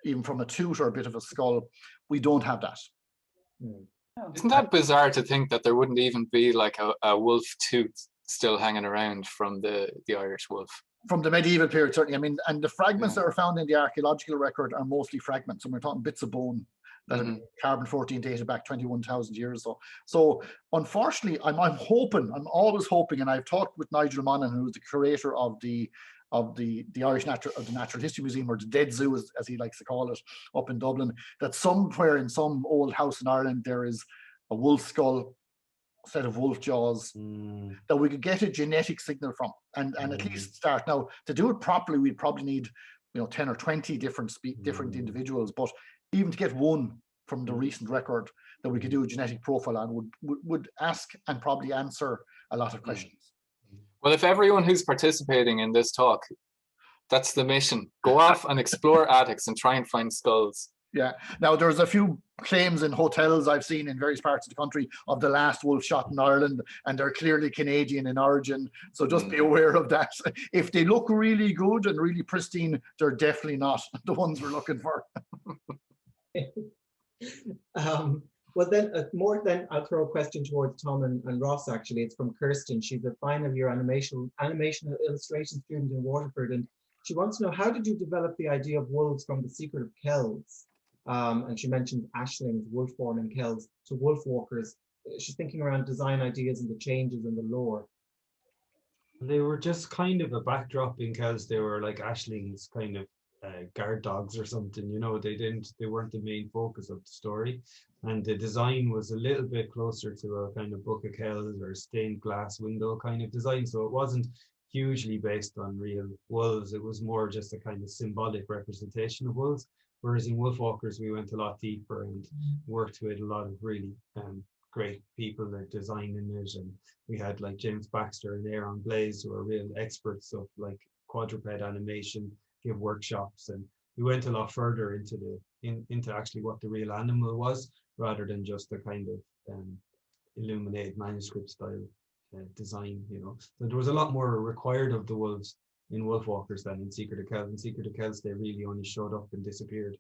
even from a tooth or a bit of a skull. We don't have that. Isn't that bizarre to think that there wouldn't even be like a wolf tooth still hanging around from the Irish wolf? From the medieval period, certainly. I mean, and the fragments that are found in the archaeological record are mostly fragments. And we're talking bits of bone that have been carbon-14 dated back 21,000 years. So unfortunately, I'm always hoping, and I've talked with Nigel Monaghan, who's the curator of the the Natural History Museum, or the Dead Zoo, as he likes to call it, up in Dublin, that somewhere in some old house in Ireland there is a wolf skull, a set of wolf jaws that we could get a genetic signal from, and at least start. Now, to do it properly, we'd probably need 10 or 20 different individuals, but even to get one from the recent record that we could do a genetic profile on would ask and probably answer a lot of questions. Well, if everyone who's participating in this talk, that's the mission. Go off and explore attics and try and find skulls. Yeah. Now, there's a few claims in hotels I've seen in various parts of the country of the last wolf shot in Ireland, and they're clearly Canadian in origin. So just be aware of that. If they look really good and really pristine, they're definitely not the ones we're looking for. Well, then I'll throw a question towards Tom and Ross. Actually, it's from Kirsten. She's a final year animation illustration student in Waterford, and she wants to know, how did you develop the idea of wolves from The Secret of Kells? And she mentioned ashlings, wolf form and Kells, to Wolfwalkers. She's thinking around design ideas and the changes in the lore. They were just kind of a backdrop in Kells. They were like ashlings, kind of guard dogs or something, they weren't the main focus of the story, and the design was a little bit closer to a kind of Book of Kells or stained glass window kind of design, so it wasn't hugely based on real wolves. It was more just a kind of symbolic representation of wolves, whereas in Wolfwalkers we went a lot deeper and worked with a lot of really great people that design in it, and we had like James Baxter and Aaron Blaze, who are real experts of like quadruped animation, give workshops, and we went a lot further into actually what the real animal was, rather than just a kind of illuminated manuscript style design. So there was a lot more required of the wolves in Wolfwalkers than in Secret of Kells. In Secret of Kells, they really only showed up and disappeared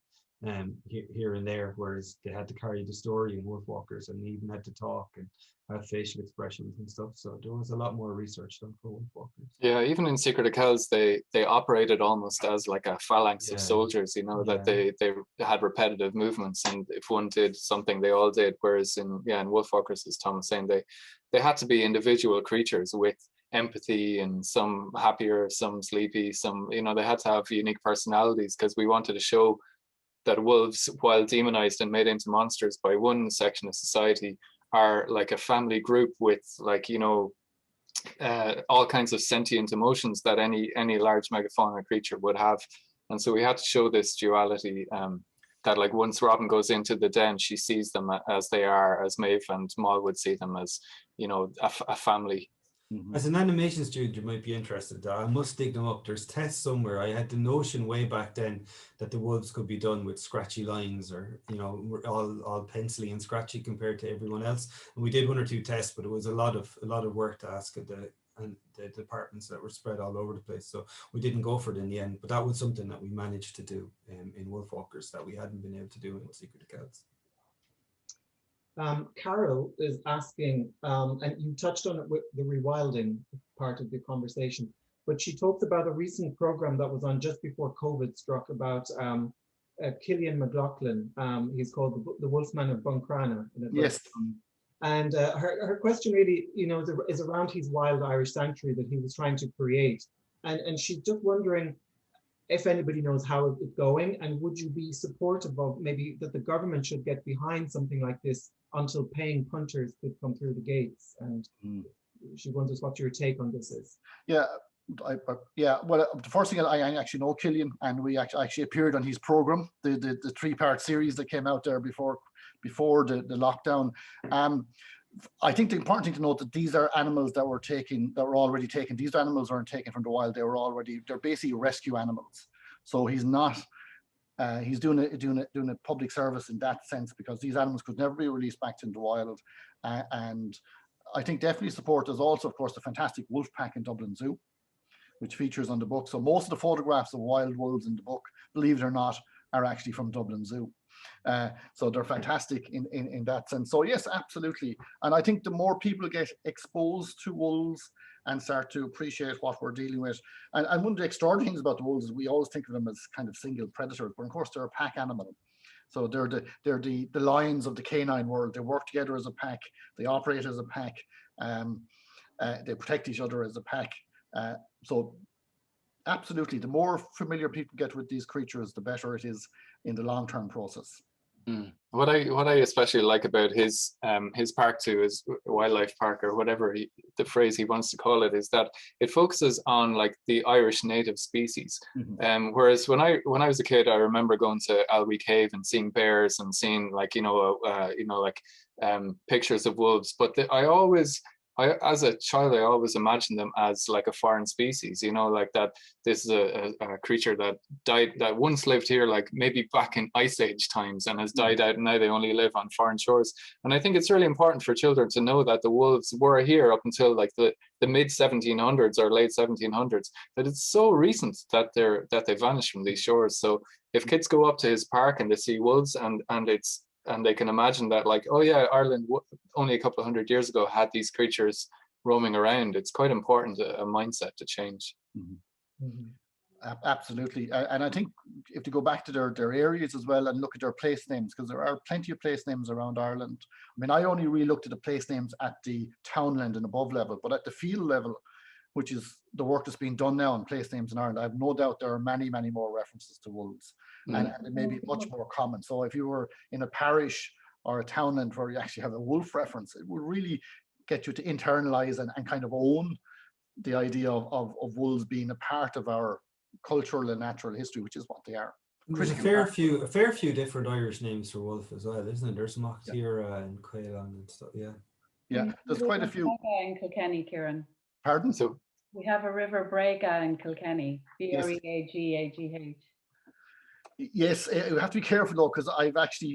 here and there, whereas they had to carry the story in Wolfwalkers, and they even had to talk and have facial expressions and stuff. So there was a lot more research done for Wolfwalkers. Yeah, even in Secret of Kells, they operated almost as like a phalanx of soldiers, that they had repetitive movements, and if one did something, they all did. Whereas in Wolfwalkers, as Tom was saying, they had to be individual creatures with empathy, and some happier, some sleepy, some, they had to have unique personalities, because we wanted to show that wolves, while demonized and made into monsters by one section of society, are like a family group with all kinds of sentient emotions that any large megafauna creature would have. And so we had to show this duality, that like once Robin goes into the den, she sees them as they are, as Maeve and Moll would see them as, a family. As an animation student, you might be interested. I must dig them up. There's tests somewhere. I had the notion way back then that the wolves could be done with scratchy lines, or all pencily and scratchy compared to everyone else. And we did one or two tests, but it was a lot of work to ask at the departments that were spread all over the place. So we didn't go for it in the end. But that was something that we managed to do in Wolfwalkers that we hadn't been able to do in Secret of Kells. Carol is asking, and you touched on it with the rewilding part of the conversation, but she talked about a recent program that was on just before COVID struck about Killian McLaughlin. He's called the Wolfman of Buncrana. Yes. And her question really, is around his wild Irish sanctuary that he was trying to create. And she's just wondering if anybody knows how it's going, and would you be supportive of maybe that the government should get behind something like this until paying punters could come through the gates? And she wonders what your take on this is. Yeah. Well, the first thing, I actually know Killian, and we actually appeared on his program, the 3-part series that came out there before the lockdown. I think the important thing to note that these are animals that were already taken. These animals weren't taken from the wild. They're basically rescue animals. So he's not, he's doing a public service in that sense, because these animals could never be released back to the wild. And I think definitely support. There's also, of course, the fantastic wolf pack in Dublin Zoo, which features on the book. So most of the photographs of wild wolves in the book, believe it or not, are actually from Dublin Zoo. So they're fantastic in that sense. So yes, absolutely. And I think the more people get exposed to wolves and start to appreciate what we're dealing with, and one of the extraordinary things about the wolves is we always think of them as kind of single predators, but of course they're a pack animal. So they're the lions of the canine world. They work together as a pack. They operate as a pack. They protect each other as a pack. So Absolutely. The more familiar people get with these creatures, the better it is in the long-term process. What I especially like about his park too, his wildlife park or whatever the phrase he wants to call it, is that it focuses on like the Irish native species. Whereas when I was a kid, I remember going to Alwy Cave and seeing bears and seeing like pictures of wolves. But as a child, I always imagined them as like a foreign species, like that this is a creature that died, that once lived here, like maybe back in Ice Age times, and has died out, and now they only live on foreign shores. And I think it's really important for children to know that the wolves were here up until like the mid 1700s or late 1700s, that it's so recent that they vanished from these shores. So if kids go up to his park and they see wolves and they can imagine that, like, oh yeah, Ireland only a couple of 100 years ago had these creatures roaming around. It's quite important, a mindset to change. Absolutely. And I think if to go back to their areas as well and look at their place names, because there are plenty of place names around Ireland. I mean, I only really looked at the place names at the townland and above level, but at the field level, which is the work that's being done now on place names in Ireland, I have no doubt there are many, many more references to wolves. And it may be much more common. So if you were in a parish or a townland where you actually have a wolf reference, it would really get you to internalize and kind of own the idea of wolves being a part of our cultural and natural history, which is what they are. There's a fair few different Irish names for wolf as well, isn't it? There's Mochtira and Quailon and stuff. Yeah, there's quite a few. In Kilkenny, Kieran. Pardon? So we have a River Brega in Kilkenny. Breagagh. Yes, you have to be careful though, because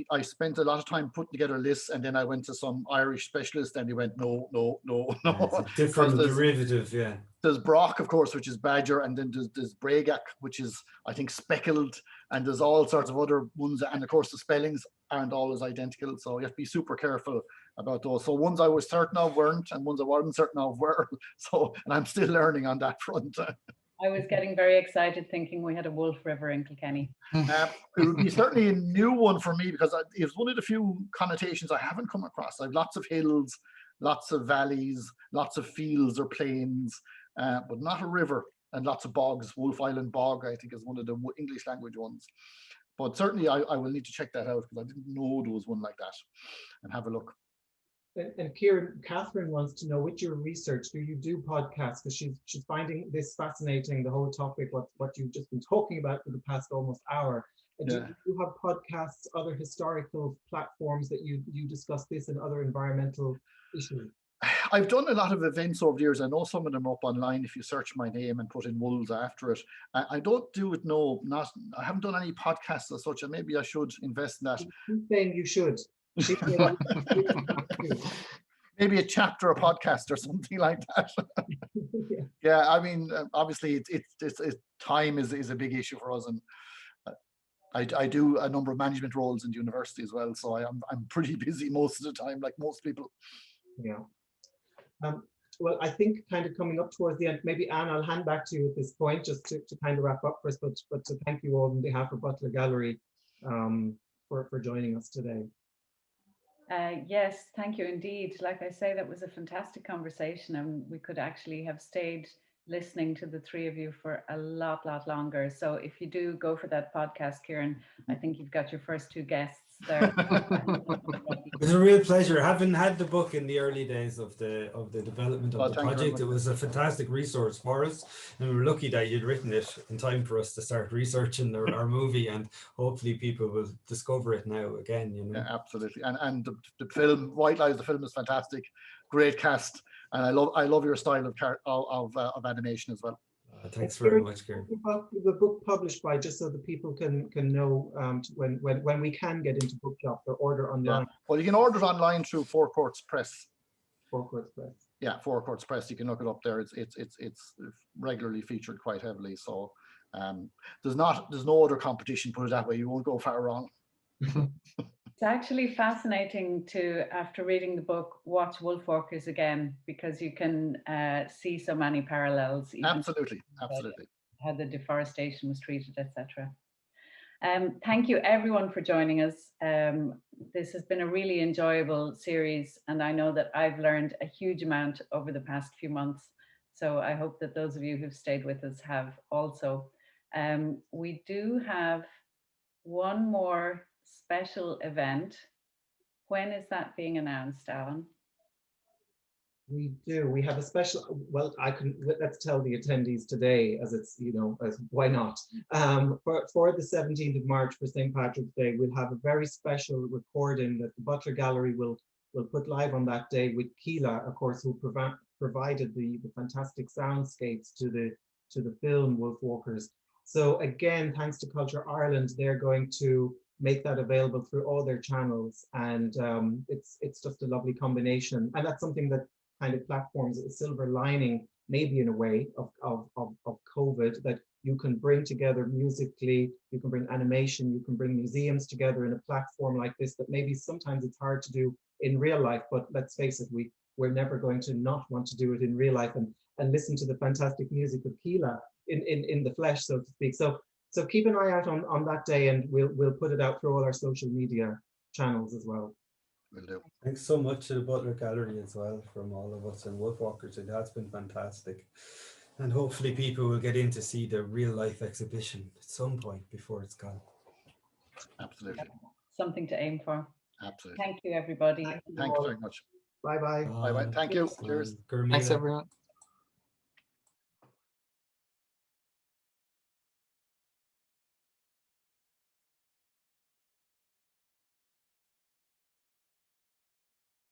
I spent a lot of time putting together lists, and then I went to some Irish specialist and he went, no. It's a different derivative, yeah. There's Brock, of course, which is badger, and then there's Breagach, which is, I think, speckled, and there's all sorts of other ones, and of course the spellings aren't always identical, so you have to be super careful about those. So ones I was certain of weren't, and ones I wasn't certain of were. So, and I'm still learning on that front. I was getting very excited thinking we had a wolf river in Kilkenny. It would be certainly a new one for me, because it's one of the few connotations I haven't come across. I have lots of hills, lots of valleys, lots of fields or plains, but not a river, and lots of bogs. Wolf Island Bog, I think, is one of the English language ones. But certainly I will need to check that out, because I didn't know there was one like that, and have a look. And Kieran, Catherine wants to know, with your research, do you do podcasts? Because she's finding this fascinating, the whole topic, what you've just been talking about for the past almost hour. Do you have podcasts, other historical platforms that you discuss this and other environmental issues? I've done a lot of events over the years. I know some of them are up online if you search my name and put in wolves after it. I don't do it, I haven't done any podcasts as such, and maybe I should invest in that. She's saying you should. Maybe a chapter, a podcast or something like that. Yeah, I mean, obviously it's time is a big issue for us, and I do a number of management roles in the university as well, so I'm pretty busy most of the time, like most people. Yeah. Well, I think kind of coming up towards the end, maybe Anne, I'll hand back to you at this point just to kind of wrap up first, but to thank you all on behalf of Butler Gallery for joining us today. Yes, thank you indeed. Like I say, that was a fantastic conversation, and we could actually have stayed listening to the three of you for a lot longer. So if you do go for that podcast, Kieran, I think you've got your first two guests there. It was a real pleasure. Having had the book in the early days of the development of the project, it was a fantastic resource for us, and we're lucky that you'd written it in time for us to start researching our movie, and hopefully people will discover it now again. Yeah, absolutely. And the film, White Lies, the film is fantastic, great cast, and I love your style of animation as well. Thanks very much, Kieran. The book published by, just so the people can know when we can get into bookshops or order online. Yeah. Well, you can order it online through Four Courts Press. Four Courts Press. Yeah, Four Courts Press. You can look it up there. It's regularly featured quite heavily. So there's no other competition. Put it that way. You won't go far wrong. It's actually fascinating to, after reading the book, watch WolfWalkers again, because you can see so many parallels. Absolutely. How the deforestation was treated, etc. Thank you everyone for joining us. This has been a really enjoyable series, and I know that I've learned a huge amount over the past few months So I hope that those of you who've stayed with us have also. We do have one more special event. When is that being announced, Alan? We do. We have a special. Well, let's tell the attendees today, as it's, you know, as why not? For the 17th of March, for St. Patrick's Day, we'll have a very special recording that the Butler Gallery will put live on that day with Keela, of course, who provided the fantastic soundscapes to the film Wolfwalkers. So again, thanks to Culture Ireland, they're going to make that available through all their channels, and it's just a lovely combination. And that's something that kind of platforms, a silver lining, maybe in a way, of COVID, that you can bring together musically, you can bring animation, you can bring museums together in a platform like this that maybe sometimes it's hard to do in real life, but let's face it, we're never going to not want to do it in real life and listen to the fantastic music of Keela in the flesh, so to speak. So keep an eye out on that day, and we'll put it out through all our social media channels as well. Will do. Thanks so much to the Butler Gallery as well, from all of us and Wolfwalkers. It has been fantastic. And hopefully people will get in to see the real life exhibition at some point before it's gone. Absolutely. Something to aim for. Absolutely. Thank you, everybody. Thanks very much. Bye-bye. Bye-bye. Thank you. Cheers. Thanks, everyone.